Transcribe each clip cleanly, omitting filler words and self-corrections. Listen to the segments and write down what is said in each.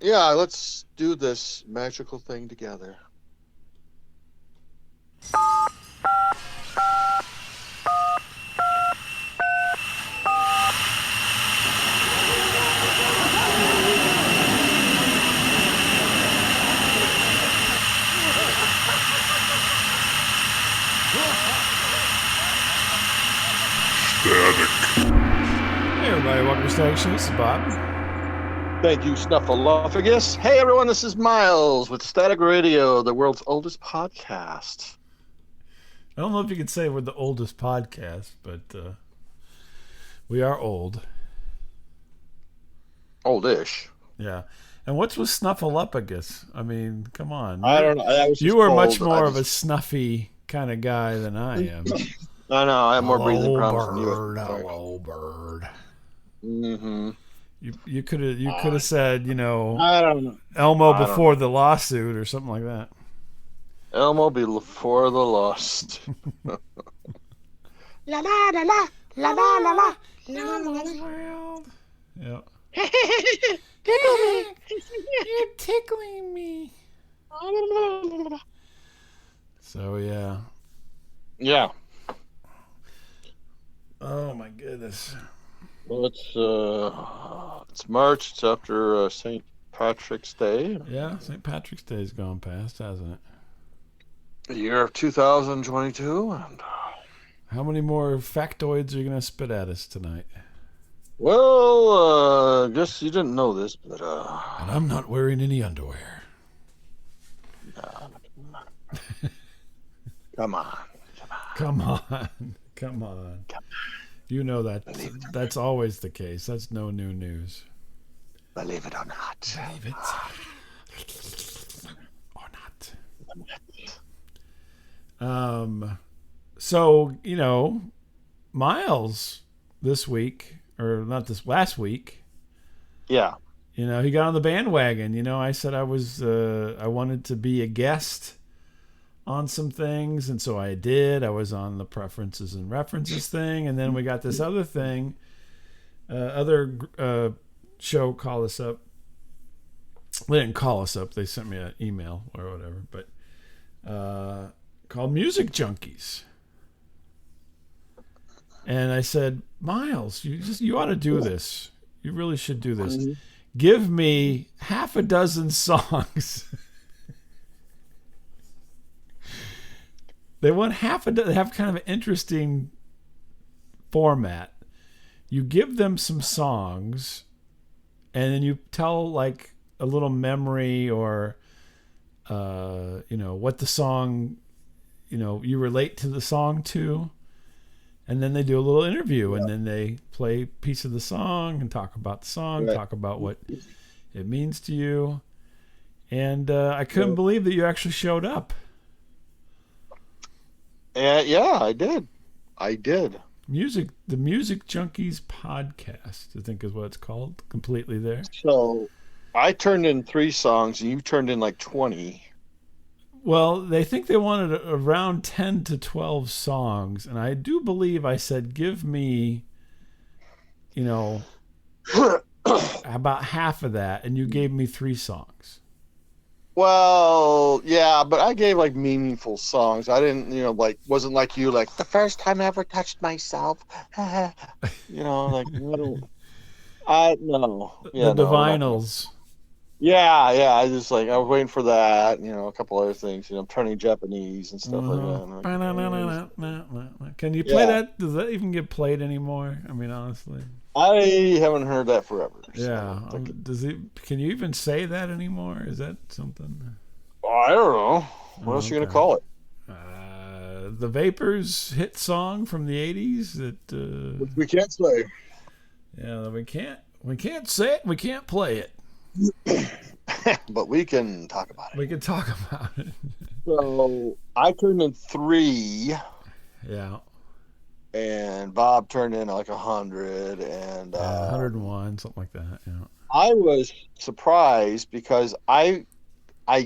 Yeah, let's do this magical thing together. Hey everybody, welcome to Static Show. This is Bob. Thank you, Snuffleupagus. Hey everyone, this is Miles with Static Radio, the world's oldest podcast. I don't know if you could say we're the oldest podcast, but we are old. Oldish. Yeah. And what's with Snuffleupagus? I mean, come on. I don't know. You are much more of a snuffy kind of guy than I am. I know. I have more breathing problems than you. Hello, bird. Mm-hmm. You could have said, I don't know. Elmo before the lawsuit or something like that. Elmo before the lost. La la la la la la la la. Elmo's world. Yeah. You're tickling me. So yeah. Yeah. Oh my goodness. Well, it's March. It's after St. Patrick's Day. Yeah, St. Patrick's Day's gone past, hasn't it? The year of 2022. And how many more factoids are you gonna spit at us tonight? well, guess you didn't know this, but And I'm not wearing any underwear. Come on. Come on. You know that's always the case. That's no new news. Believe it or not. Believe it or not. So, Miles this week, or not this last week. Yeah. He got on the bandwagon. I said I wanted to be a guest on some things, and so I did. I was on the preferences and references thing, and then we got this other thing. Other show called us up. They didn't call us up. They sent me an email or whatever, but called Music Junkies. And I said, Miles, you ought to do this. You really should do this. Mm-hmm. Give me half a dozen songs. They want they have kind of an interesting format. You give them some songs, and then you tell like a little memory or, what the song, you relate to the song to. And then they do a little interview, and then they play a piece of the song and talk about the song, talk about what it means to you. And I couldn't believe that you actually showed up. Yeah, I did. The Music Junkies podcast, I think is what it's called. Completely there. So I turned in 3 songs, and you turned in like 20. Well, they think they wanted around 10 to 12 songs, and I do believe I said, give me, about half of that, and you gave me 3 songs. Well, yeah, but I gave like meaningful songs. I didn't, wasn't like you, like the first time I ever touched myself. No. The Divinals. Yeah. I was waiting for that. A couple other things. Turning Japanese and stuff like that. Can you play that? Does that even get played anymore? I mean, honestly, I haven't heard that forever. Yeah. Can you even say that anymore? Is that something? I don't know. What else are you gonna call it? The Vapors hit song from the '80s that which we can't say. Yeah, we can't say it. We can't play it. But we can talk about it. We can talk about it. So I turned in 3. Yeah. And Bob turned in like 100 and 101, something like that. Yeah. I was surprised because I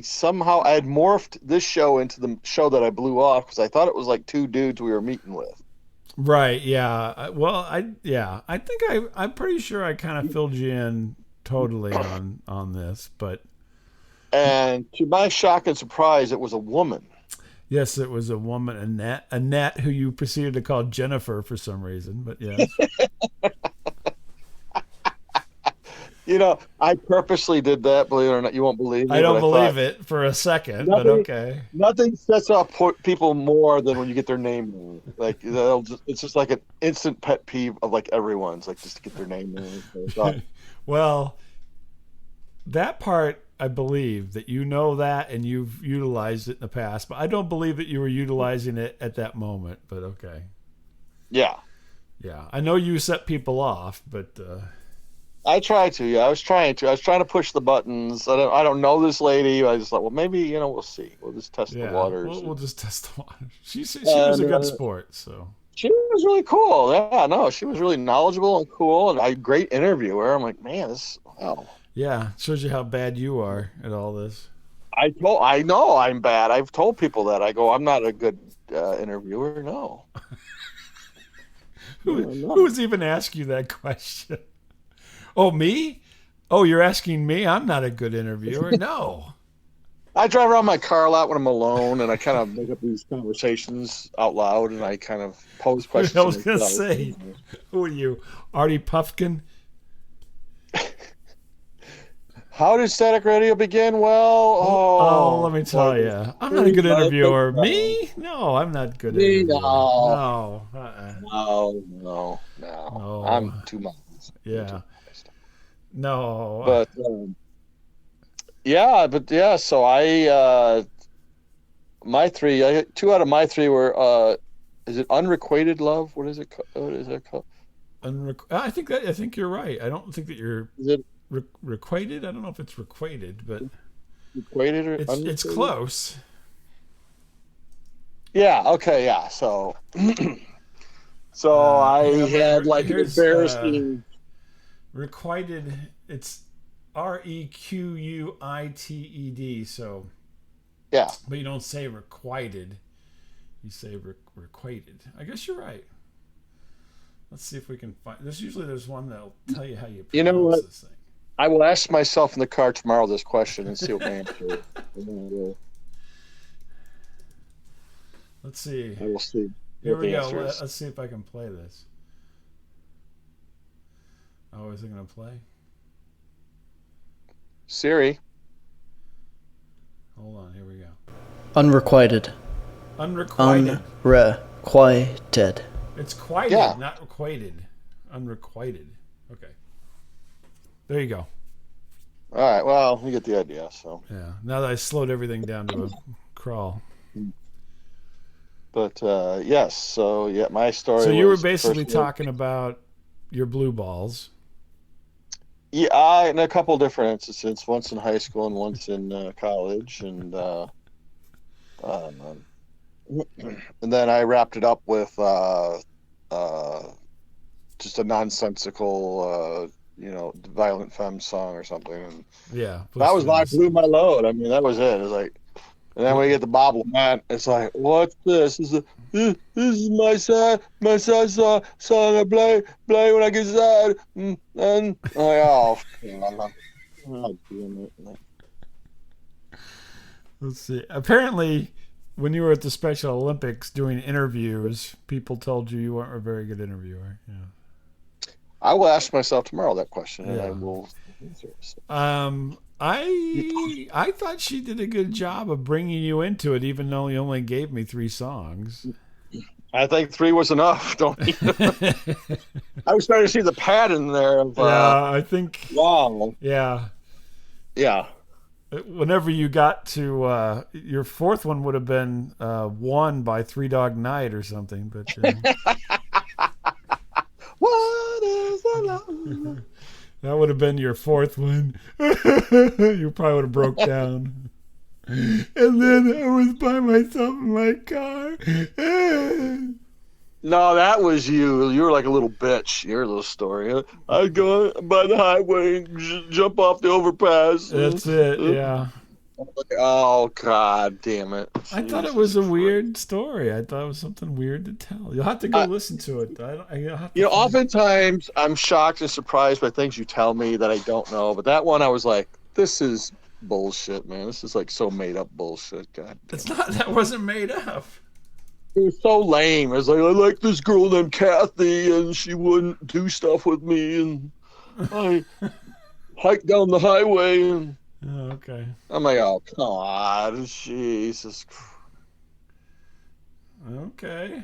somehow had morphed this show into the show that I blew off because I thought it was like 2 dudes we were meeting with. Right. Yeah. Well, I think I'm pretty sure I kind of filled you in totally on this, but And to my shock and surprise, it was a woman. yes, it was a woman, Annette, who you proceeded to call Jennifer for some reason. But yes, I purposely did that. Believe it or not, you won't believe me. I don't but believe it for a second, but nothing, okay. nothing sets off people more than when you get their name wrong. Like it's just like an instant pet peeve of like everyone's like just to get their name wrong. Well, that part I believe that that and you've utilized it in the past, but I don't believe that you were utilizing it at that moment. But okay, Yeah, I know you set people off, but I tried to. Yeah, I was trying to push the buttons. I don't know this lady. I just thought, well, maybe we'll see. We'll just test the waters. We'll just test the waters. She was a good sport, so. She was really cool. Yeah, no, she was really knowledgeable and cool, and a great interviewer. I'm like, man, wow. Yeah, shows you how bad you are at all this. I know I'm bad. I've told people that. I go, I'm not a good interviewer. No. Who's even asked you that question? Oh, me? Oh, you're asking me? I'm not a good interviewer. No. I drive around my car a lot when I'm alone, and I kind of make up these conversations out loud, and I kind of pose questions. I was going to say, who are you, Artie Puffkin? How did Static Radio begin? Well, let me tell you. I'm not a good interviewer. Me? No, I'm not good interviewer. No. No. I'm too much. Yeah. No. But so my three, two out of my three were is it Unrequited Love? What is it called? I think you're right. I don't think that you're Is it requited? I don't know if it's requited, but Requited or it's close. Yeah, okay, yeah. So I had like an embarrassing requited. It's REQUITED. So yeah, but you don't say requited. You say requited. I guess you're right. Let's see if we can find. There's one that'll tell you how you pronounce this thing. I will ask myself in the car tomorrow this question and see what my answer is. Let's see. I will see. Here we go. Let's see if I can play this. Oh, is it going to play? Siri. Hold on. Here we go. Unrequited. Unrequited. Unrequited. It's quieted, not requited. Unrequited. Okay. There you go. All right. Well, you get the idea. So. Yeah. Now that I slowed everything down to a crawl. But yes. So yeah, my story. So you were basically talking about your blue balls. Yeah, in a couple different instances. Once in high school and once in college, and then I wrapped it up with just a nonsensical, violent femme song or something. And yeah, that was like blew my load. I mean, that was it. It was like, and then when you get the Bob Lamont, it's like, what's this? This is my sad song I play when I get sad. And I'm like, oh, damn it. Let's see. Apparently, when you were at the Special Olympics doing interviews, people told you weren't a very good interviewer. Yeah. I will ask myself tomorrow that question, and I will answer it. I thought she did a good job of bringing you into it, even though you only gave me 3 songs. I think 3 was enough. Don't you? I was starting to see the pattern there. I think. Wow. Yeah. Yeah. Whenever you got to your 4th one would have been Won by 3 Dog Night or something, but. What is the love? That would have been your 4th one. You probably would have broke down. And then I was by myself in my car. No, that was you. You were like a little bitch. Your little story. I'd go by the highway and jump off the overpass. That's it, yeah. Oh God, damn it! I thought it Jesus was a Christ. weird story. I thought it was something weird to tell. You'll have to go listen to it. You'll have to find. Oftentimes I'm shocked and surprised by things you tell me that I don't know. But that one, I was like, this is bullshit, man. This is like so made up bullshit. God It's damn it. not. That wasn't made up. It was so lame. It was like, I like this girl named Kathy, and she wouldn't do stuff with me, and I hiked down the highway, and Oh, okay. I'm like, oh, come on, Jesus. Okay.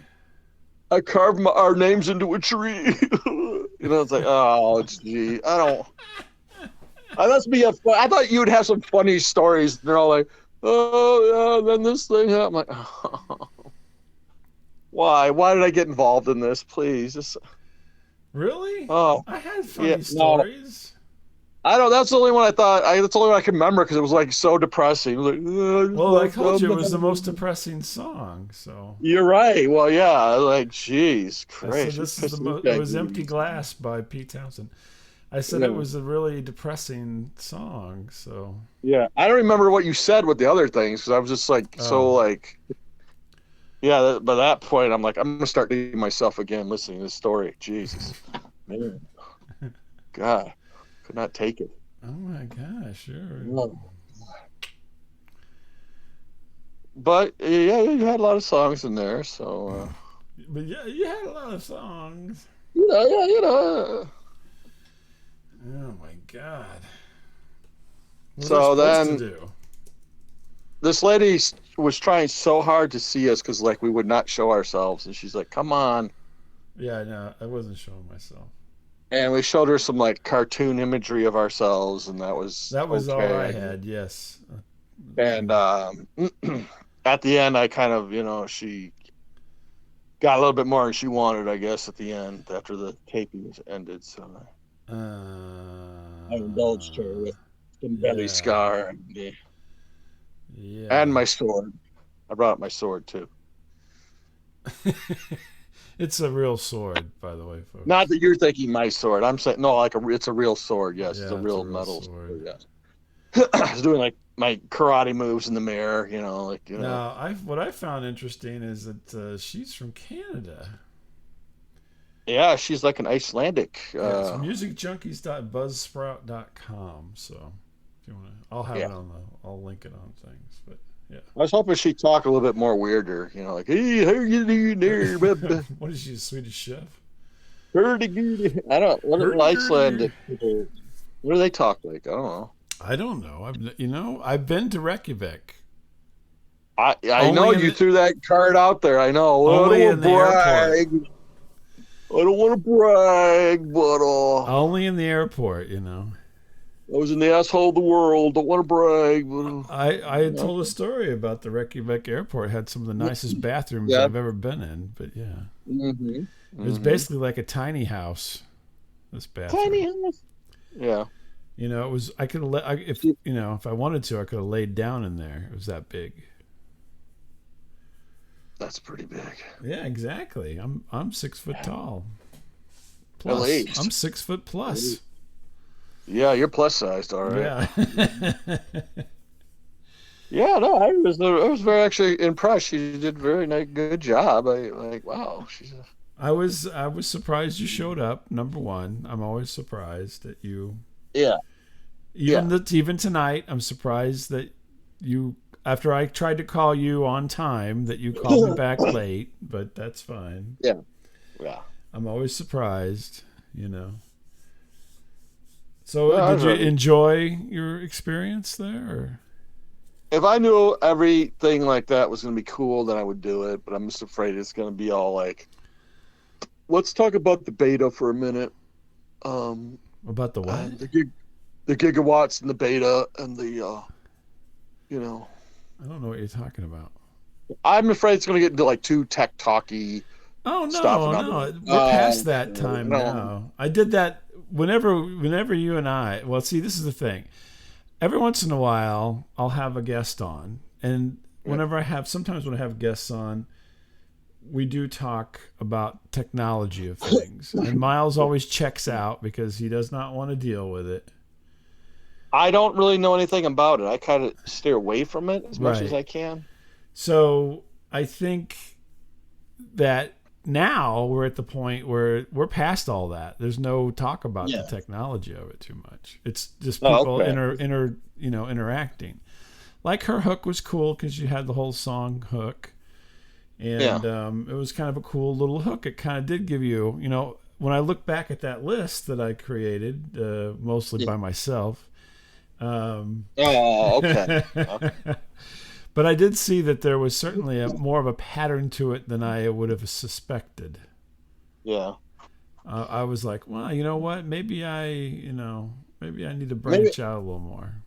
I carved our names into a tree. It's like, oh, gee, I don't. I must be I thought you would have some funny stories. They're all like, oh yeah, then this thing happened. I'm like, oh, why? Why did I get involved in this? Please, just Really? oh I had yeah, funny no. stories. I don't. That's the only one I thought. That's the only one I can remember because it was like so depressing. It was like, I just Well, I left told down you it the was the most highway." depressing song. So You're right. Well, yeah. Like, jeez, I said Christ, who this is the pissed this most. It guy was these "Empty days? Glass" by Pete Townsend. I said it Yeah, was a really depressing song. So yeah. I don't remember what you said with the other things because I was just like oh, so like yeah. By that point, I'm like I'm gonna start dating myself again listening to this story. Jesus, man, God, could not take it. oh my gosh, sure. No. But yeah, you had a lot of songs in there, so But yeah, you had a lot of songs. yeah, Oh my god. What was I So supposed to then do? this lady was trying so hard to see us because like we would not show ourselves, and she's like, "Come on," Yeah, no, I wasn't showing myself. and we showed her some like cartoon imagery of ourselves, and that was That was all okay, I I guess. had. Yes. And at the end, I kind of she got a little bit more than she wanted, I guess, at the end after the taping was ended. So I indulged her with some belly Yeah. scar and Yeah. my sword. I brought up my sword too. It's a real sword, by the way, Not folks. that you're thinking my sword. I'm saying no, like it's a real sword. Yes, it's a Yeah, it's a real real metal sword. sword. Yes. I was doing like my karate moves in the mirror. Now, what I found interesting is that she's from Canada. Yeah, she's like an Icelandic. Yeah, it's musicjunkies.buzzsprout.com. So if you want to, I'll have Yeah, it on the, I'll link it on things. But I was hoping she'd talk a little bit more weirder. Like, hey, how you doing yeah. there, bub? What is she, a Swedish chef? Hurdy-gurdy. I don't. What do Hurdy-gurdy. Icelandic people? What do they talk like? I don't know. I don't know. I've been to Reykjavik. I know Only in you the threw that card out there. I know. Well, I don't only want in to the airport. brag. I don't want to brag, but Only in the airport. I was in the asshole of the world. Don't want to brag, but I had told a story about the Reykjavik airport. It had some of the nicest bathrooms yeah. I've ever been in. But yeah, Mm-hmm. it was Mm-hmm. basically like a tiny house. This Tiny bathroom. house. Yeah. It was. I could if if I wanted to, I could have laid down in there. It was that big. That's pretty big. Yeah, exactly. I'm 6 foot tall. At Plus, I'm least. 6 foot plus. Yeah, you're plus sized, all right. Yeah. Yeah, no, I was very actually impressed. She did a very nice, good job. I like, wow, I was surprised you showed up. Number one, I'm always surprised that you. yeah, yeah. Even tonight, I'm surprised that you. After I tried to call you on time, that you called me back late. But that's fine. Yeah, yeah. I'm always surprised. So, No, I did was you ready. enjoy your experience there? Or? If I knew everything like that was going to be cool, then I would do it. But I'm just afraid it's going to be all like, let's talk about the beta for a minute. About the what? The gigawatts and the beta and you know, I don't know what you're talking about. I'm afraid it's going to get into like too tech talky Oh stuff. no, And I'm no, like, we're past I that time don't. now. I did that whenever you and I. Well, see, this is the thing. Every once in a while, I'll have a guest on, and sometimes when I have guests on, we do talk about technology of things. And Miles always checks out because he does not want to deal with it. I don't really know anything about it. I kind of steer away from it as much as Right. I can. So I think that now we're at the point where we're past all that. There's no talk about the Yeah. technology of it too much. It's just Oh, people okay. interacting. Like her hook was cool because you had the whole song hook, Yeah. and it was kind of a cool little hook. It kind of did give you, when I look back at that list that I created, mostly Yeah. by myself. Um, Oh, okay. Okay. But I did see that there was certainly more of a pattern to it than I would have suspected. Yeah. I was like, well, you know what? Maybe maybe I need to Maybe branch out a little more.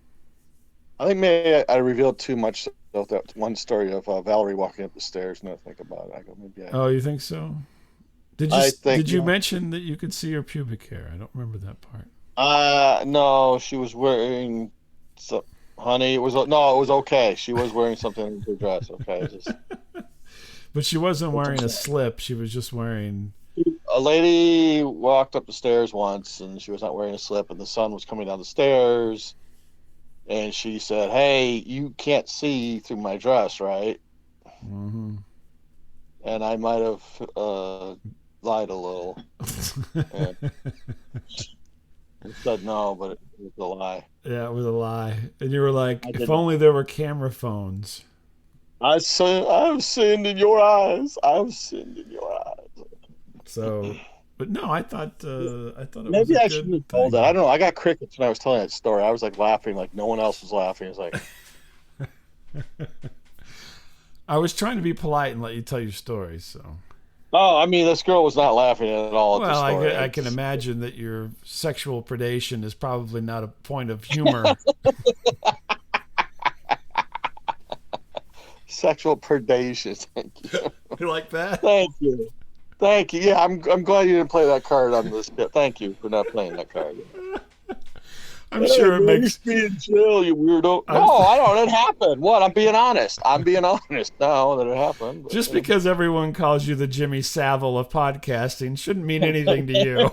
I think maybe I revealed too much of that one story of Valerie walking up the stairs. Now I think about it, I go, maybe Oh, you think so? I think Did you mention that you could see her pubic hair? I don't remember that part. no, she was wearing so honey, it was no, it was okay. She was wearing something in her dress. Okay, just But she wasn't wearing a slip. She was just wearing. a lady walked up the stairs once, and she was not wearing a slip, and the sun was coming down the stairs, and she said, "Hey, you can't see through my dress, right?" Mm-hmm. And I might have lied a little. And I said no, but it was a lie. Yeah, it was a lie. And you were like, I if didn't. only there were camera phones. I've sinned in your eyes. I've sinned in your eyes. So, but no, I thought it was Maybe a I shouldn't good have told that. thing. I don't know. I got crickets when I was telling that story. I was like laughing, like no one else was laughing. It's like, I was trying to be polite and let you tell your story. So, oh, I mean, this girl was not laughing at all at the well, story. I can imagine that your sexual predation is probably not a point of humor. Sexual predation. Thank you. You like that? Thank you. Thank you. Yeah, I'm glad you didn't play that card on this bit. Thank you for not playing that card. I'm Hey, sure it man, makes. you're being chill, you weirdo. I'm, No, I don't. It happened. What? I'm being honest. I'm being honest now that it happened. But, just because everyone calls you the Jimmy Savile of podcasting shouldn't mean anything to you.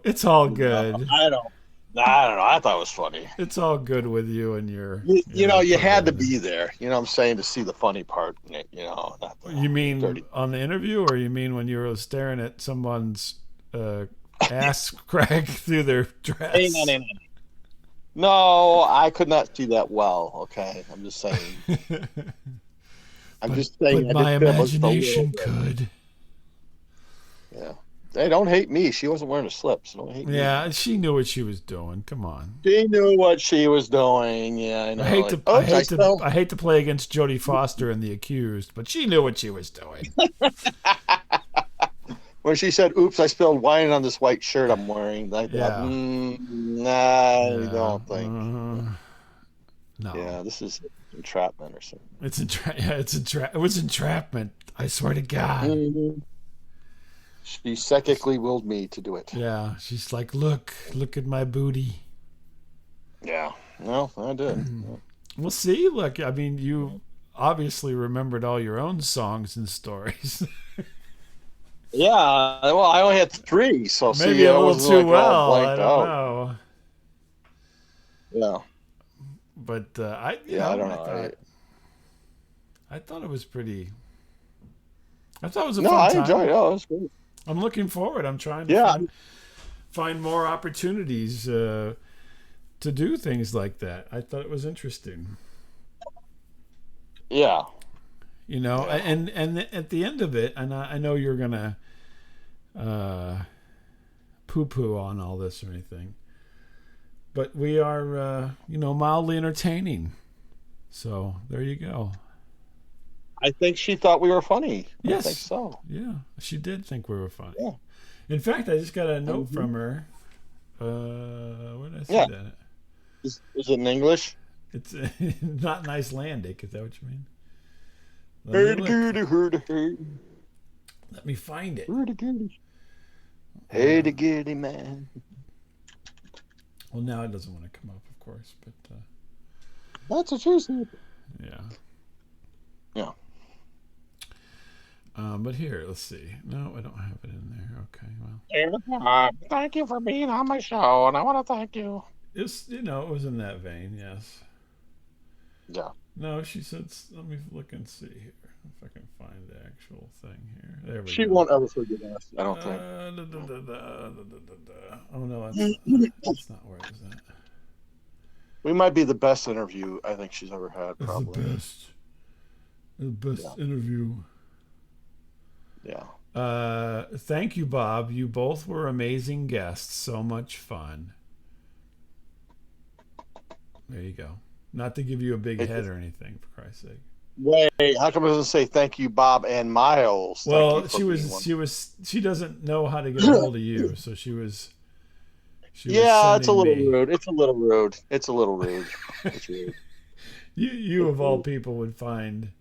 It's all good. I don't. I don't know. I thought it was funny. It's all good with you and your. You had to be there. You know what I'm saying, to see the funny part in it. Not the You mean dirty. on the interview, or you mean when you were staring at someone's ass crack through their dress? Hey, no, I could not see that well. Okay, I'm just saying. I'm just saying. But my imagination could. Yeah. Hey, don't hate me. She wasn't wearing a slip, so don't hate me. Yeah, she knew what she was doing. Come on. She knew what she was doing. Yeah, I know. I hate to play against Jodie Foster and The Accused, but she knew what she was doing. When she said, "Oops, I spilled wine on this white shirt I'm wearing," I thought, I don't think. No. Yeah, this is entrapment or something. It was entrapment. I swear to God. Mm-hmm. She psychically willed me to do it. Yeah, she's like, look at my booty. Yeah, well, I did. We'll see. Look, I mean, you obviously remembered all your own songs and stories. Yeah, well, I only had 3, so Maybe a little too well. I don't out. know. Yeah, but I don't know. I thought it was pretty. I thought it was a no, fun I time. enjoyed it. Oh, it was great. I'm looking forward. I'm trying to find more opportunities to do things like that. I thought it was interesting. Yeah. And at the end of it, and I know you're gonna poo-poo on all this or anything, but we are mildly entertaining. So there you go. I think she thought we were funny. Yes. I think so. Yeah, she did think we were funny. Yeah. In fact, I just got a note from her. Where did I see that? Is it in English? It's not in Icelandic. Is that what you mean? Let me find it. Hey, the giddy man. Well, now it doesn't want to come up, of course, but that's a true statement. Yeah. Yeah. But here, let's see. No, I don't have it in there. Okay, well, Thank you for being on my show, and I want to thank you. it's it was in that vein. Yes. Yeah. No, she said. Let me look and see here if I can find the actual thing here. There we She go. won't ever forget us, I don't think. Oh no, that's not where it was at. We might be the best interview I think she's ever had, That's probably. the best interview. Yeah. Thank you, Bob. You both were amazing guests. So much fun. There you go. Not to give you a big head or anything, for Christ's sake. Wait, how come it doesn't say thank you, Bob and Miles? Well, she doesn't know how to get a hold of you, so she was yeah, it's a little me. rude. It's a little rude. It's rude. You of all people would find.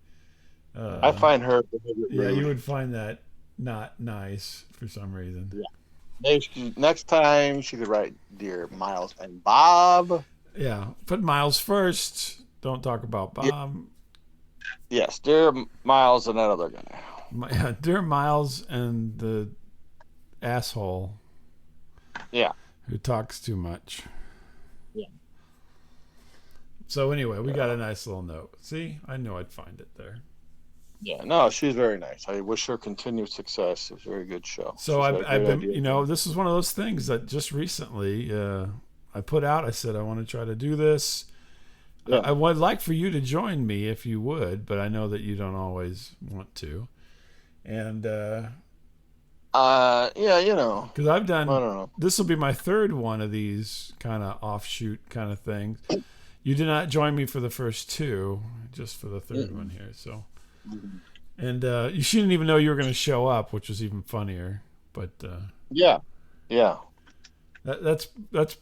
I find her rude. Yeah, you would find that not nice for some reason. Yeah. Maybe next time she could write "Dear Miles and Bob." Yeah, put Miles first. Don't talk about Bob. Yes, dear Miles and that other guy. Dear Miles and the asshole. Yeah. Who talks too much. Yeah. So anyway, we got a nice little note. See, I knew I'd find it there. Yeah, no, she's very nice. I wish her continued success. It was a very good show. So I've been, this is one of those things that just recently I put out. I said I want to try to do this. Yeah. I would like for you to join me if you would, but I know that you don't always want to. And yeah, because I've done. I don't know. This will be my third one of these kind of offshoot kind of things. You did not join me for the first two, just for the third one here. So, and you shouldn't even know you were going to show up, which was even funnier. But yeah. That's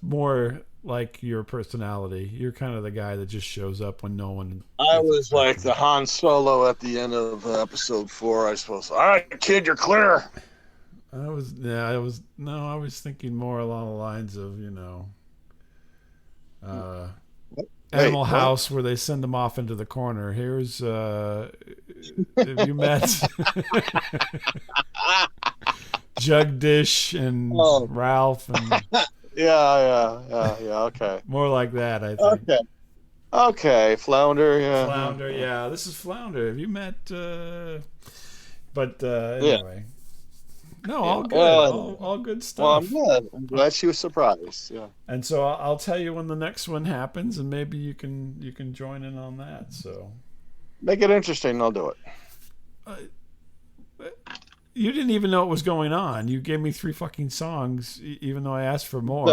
more like your personality. You're kind of the guy that just shows up when no one. I was like the Han Solo at the end of episode 4, I suppose. All right, kid, you're clear. I was thinking more along the lines of Animal House, where they send them off into the corner. Here's have you met Jugdish and Ralph and yeah, okay. More like that, I think. Okay, Flounder, yeah. Flounder, yeah. This is Flounder. Have you met anyway. No, all good. All good stuff. Well, I'm glad. I'm glad she was surprised. Yeah. And so I'll tell you when the next one happens, and maybe you can join in on that. So make it interesting. I'll do it. You didn't even know what was going on. You gave me 3 fucking songs, even though I asked for more.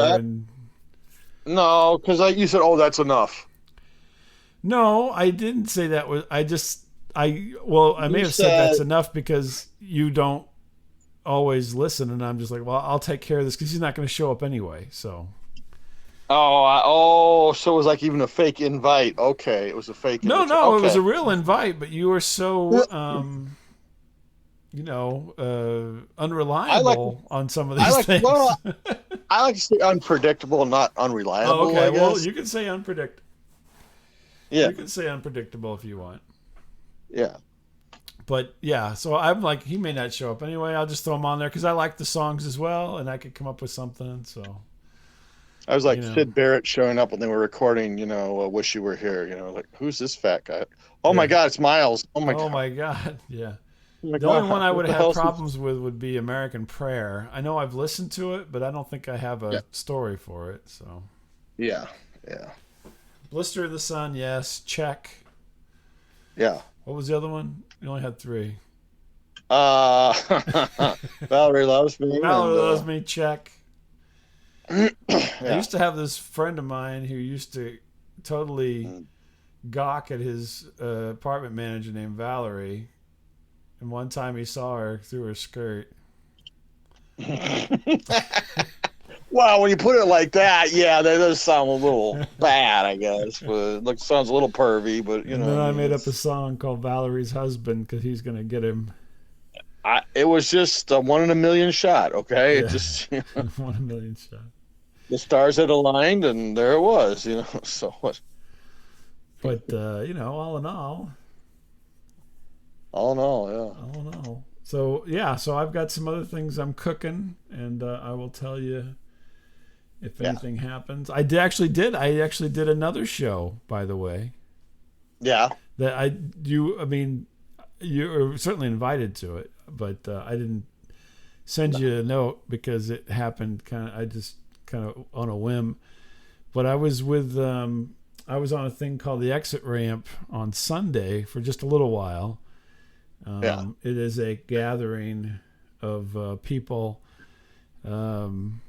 No, because you said, "Oh, that's enough." No, I didn't say that was. I may have said that's enough because you don't always listen, and I'm just like, well, I'll take care of this because he's not going to show up anyway. So. So it was like even a fake invite. Okay, it was a fake. No, okay. It was a real invite, but you were so, unreliable on some of these things. Well, I like to say unpredictable, not unreliable. Oh, okay, I guess. well, you can say unpredictable. Yeah, you can say unpredictable if you want. Yeah. But yeah, so I'm like, he may not show up anyway. I'll just throw him on there because I like the songs as well, and I could come up with something. So I was like Sid Barrett showing up when they were recording. Wish You Were Here. Like, who's this fat guy? Oh my God, it's Miles. Oh my God. Yeah. Oh the only one I would have problems with would be American Prayer. I know I've listened to it, but I don't think I have a story for it. So yeah. Blister of the Sun, yes. Check. Yeah. What was the other one? You only had 3. Valerie Loves Me. Loves Me, check. I used to have this friend of mine who used to totally gawk at his apartment manager named Valerie. And one time he saw her through her skirt. Well, when you put it like that, yeah, that does sound a little bad, I guess. But it sounds a little pervy, but And then I made up a song called Valerie's Husband because he's going to get him. It was just a 1 in a million shot, okay? Yeah. It just 1 in a million shot. The stars had aligned, and there it was, So what? But all in all. All in all, yeah. All in all. So yeah, so I've got some other things I'm cooking, and I will tell you if anything happens. I actually did another show, by the way. Yeah. That I mean, you were certainly invited to it, but I didn't send you a note because it happened I just kind of on a whim. But I was on a thing called the Exit Ramp on Sunday for just a little while. It is a gathering of people who,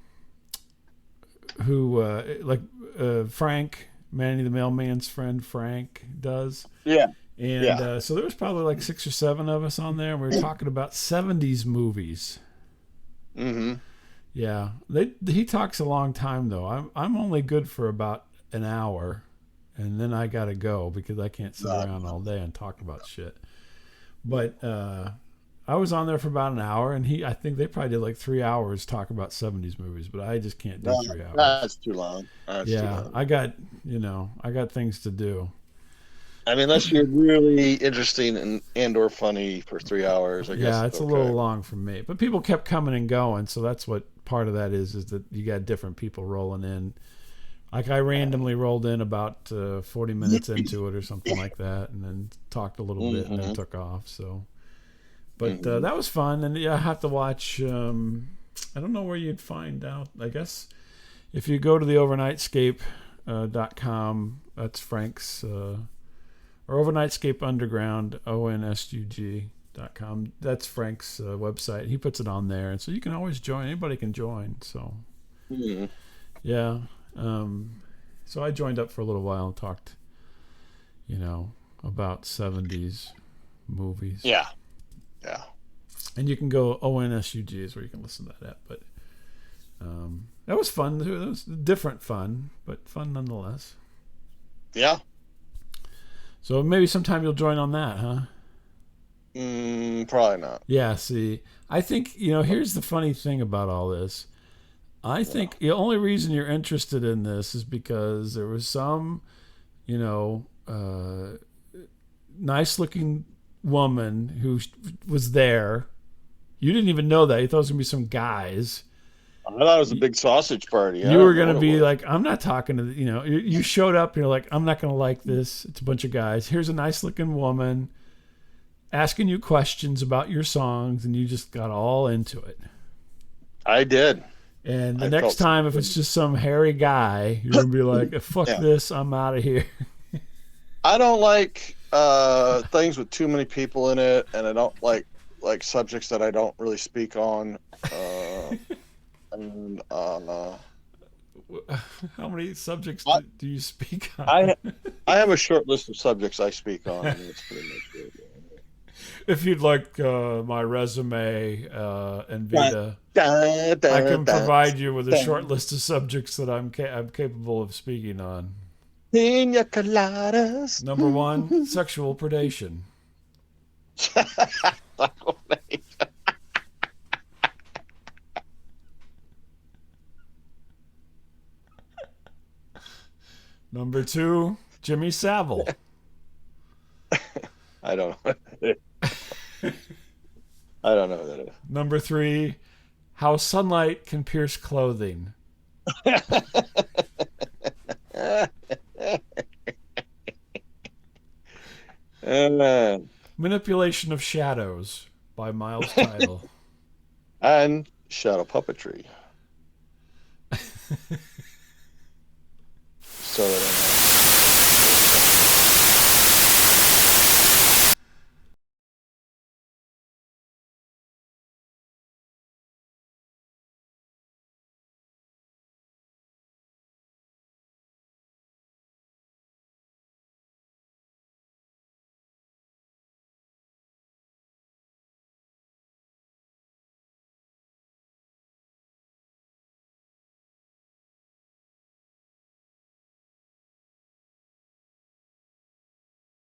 like Frank, Manny the Mailman's friend Frank does. Yeah. And so there was probably like 6 or 7 of us on there. And we were talking about 70s movies. Mm-hmm. Yeah. He talks a long time, though. I'm only good for about an hour. And then I got to go because I can't sit around all day and talk about shit. But I was on there for about an hour, and I think they probably did like 3 hours talk about 70s movies, but I just can't do 3 hours. That's too long. Too long. I got things to do. I mean, unless you're really interesting and/or funny for 3 hours, I guess. Yeah, it's a little long for me. But people kept coming and going, so that's what part of that is that you got different people rolling in. Like I randomly rolled in about 40 minutes into it or something like that, and then talked a little bit and then took off. So, but that was fun, and I have to watch. I don't know where you'd find out. I guess if you go to the overnightscape.com, that's Frank's, or Overnightscape Underground, ONSUG.com. That's Frank's website. He puts it on there, and so you can always join. Anybody can join. So, yeah. So I joined up for a little while and talked, about 70s movies. Yeah. And you can go ONSUG is where you can listen to that at. But that was fun. It was different fun, but fun nonetheless. Yeah. So maybe sometime you'll join on that, huh? Probably not. Yeah, see, I think, here's the funny thing about all this. I think the only reason you're interested in this is because there was some, nice looking woman who was there. You didn't even know that. You thought it was going to be some guys. I thought it was a big sausage party. You were going to be like, I'm not talking to, you showed up and you're like, I'm not going to like this. It's a bunch of guys. Here's a nice looking woman asking you questions about your songs, and you just got all into it. I did. And the next time, if it's just some hairy guy, you're going to be like, fuck this, I'm out of here. I don't like things with too many people in it, and I don't like subjects that I don't really speak on. How many subjects do you speak on? I have a short list of subjects I speak on. And it's pretty much it. If you'd like my resume and Vita, I can provide you with a short list of subjects that I'm capable of speaking on. Pina coladas. Number 1, sexual predation. Number 2, Jimmy Savile. I don't know. I don't know what that is. Number 3, how sunlight can pierce clothing. Manipulation of Shadows by Miles Tidal. And shadow puppetry. So that